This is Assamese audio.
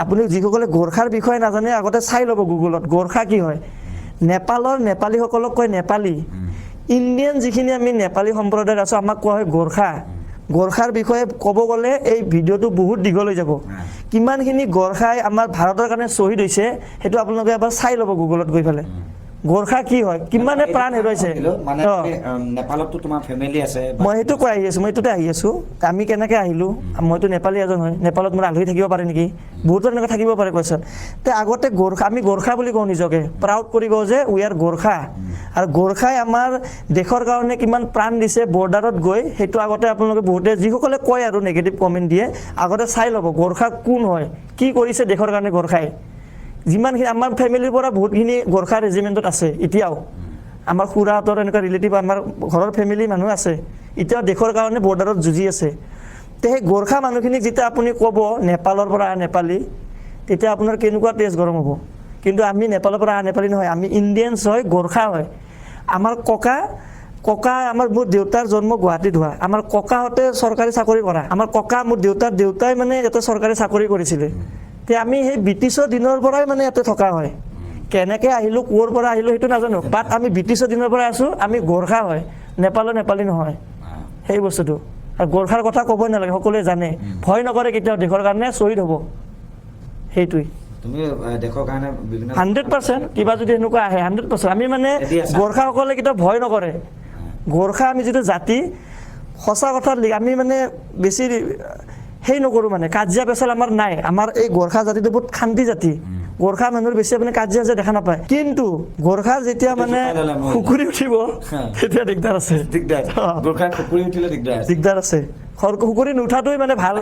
আপুনি যিসকলে গোৰ্খাৰ বিষয়ে নাজানে আগতে চাই ল'ব গুগলত গোৰ্খা কি হয় নেপালৰ নেপালীসকলক কয় নেপালী ইণ্ডিয়ান যিখিনি আমি নেপালী সম্প্ৰদায়ত আছোঁ আমাক কোৱা হয় গোৰ্খা গোৰ্খাৰ বিষয়ে ক'ব গ'লে এই ভিডিঅ'টো বহুত দীঘল হৈ যাব কিমানখিনি গোৰ্খাই আমাৰ ভাৰতৰ কাৰণে শ্বহীদ হৈছে সেইটো আপোনালোকে এবাৰ চাই ল'ব গুগলত গৈ পেলাই গোৰ্খা কি হয় কিমানে প্ৰাণ হেৰুৱাইছে নেপালতো তোমাৰ ফেমিলি আছে মই সেইটো কৈ আহি আছোঁ মই এইটোতে আহি আছোঁ আমি কেনেকৈ আহিলোঁ মইতো নেপালী এজন হয় নেপালত মোৰ আলহী থাকিব পাৰে নেকি বহুতৰ এনেকৈ থাকিব পাৰে কোৱেশ্যন তে আগতে গোৰ্খা আমি গোৰ্খা বুলি কওঁ নিজকে প্ৰাউড কৰি কওঁ যে উই আৰ গোৰ্খা আৰু গোৰ্খাই আমাৰ দেশৰ কাৰণে কিমান প্ৰাণ দিছে বৰ্ডাৰত গৈ সেইটো আগতে আপোনালোকে বহুতে যিসকলে কয় আৰু নেগেটিভ কমেণ্ট দিয়ে আগতে চাই ল'ব গোৰ্খা কোন হয় কি কৰিছে দেশৰ কাৰণে গোৰ্খাই যিমানখিনি আমাৰ ফেমিলিৰ পৰা বহুতখিনি গোৰ্খা ৰেজিমেণ্টত আছে এতিয়াও আমাৰ খুৰাহঁতৰ এনেকুৱা ৰিলেটিভ আমাৰ ঘৰৰ ফেমিলি মানুহ আছে এতিয়াও দেশৰ কাৰণে বৰ্ডাৰত যুঁজি আছে তে সেই গোৰ্খা মানুহখিনিক যেতিয়া আপুনি ক'ব নেপালৰ পৰা নেপালী তেতিয়া আপোনাৰ কেনেকুৱা তেজ গৰম হ'ব কিন্তু আমি নেপালৰ পৰা নেপালী নহয় আমি ইণ্ডিয়ানছ হয় গোৰ্খা হয় আমাৰ ককা আমাৰ মোৰ দেউতাৰ জন্ম গুৱাহাটীত হোৱা আমাৰ ককাহঁতে চৰকাৰী চাকৰি কৰা আমাৰ ককা মোৰ দেউতাই মানে এটা চৰকাৰী চাকৰি কৰিছিলে তে আমি সেই ব্ৰিটিছৰ দিনৰ পৰাই মানে ইয়াতে থকা হয় কেনেকৈ আহিলোঁ ক'ৰ পৰা আহিলোঁ সেইটো নাজানো বাট আমি ব্ৰিটিছৰ দিনৰ পৰাই আছোঁ আমি গোৰ্খা হয় নেপালী নহয় সেই বস্তুটো আৰু গোৰ্খাৰ কথা ক'বই নালাগে সকলোৱে জানে ভয় নকৰে কেতিয়াও দেশৰ কাৰণে শ্বহীদ হ'ব সেইটোৱেই তুমি দেশৰ কাৰণে বিভিন্ন 100% কিবা যদি এনেকুৱা আহে 100% আমি মানে গোৰ্খাসকলে কেতিয়াও ভয় নকৰে গোৰ্খা আমি যিটো জাতি সঁচা কথা আমি মানে বেছি সেই নকৰোঁ মানে কাজিয়া পেচাল আমাৰ নাই আমাৰ এই গোৰ্খা জাতিটো বহুত শান্তি জাতি গোৰ্খা মানুহৰ বেছি আপুনি কাজিয়া যে দেখা নাপায় কিন্তু গোৰ্খা যেতিয়া মানে খুকুৰি উঠিব তেতিয়া দিগদাৰ আছে গোৰ্খা খুকুৰি উঠিলে দিগদাৰ আছে খুকুৰি নুঠাটোৱে মানে ভাল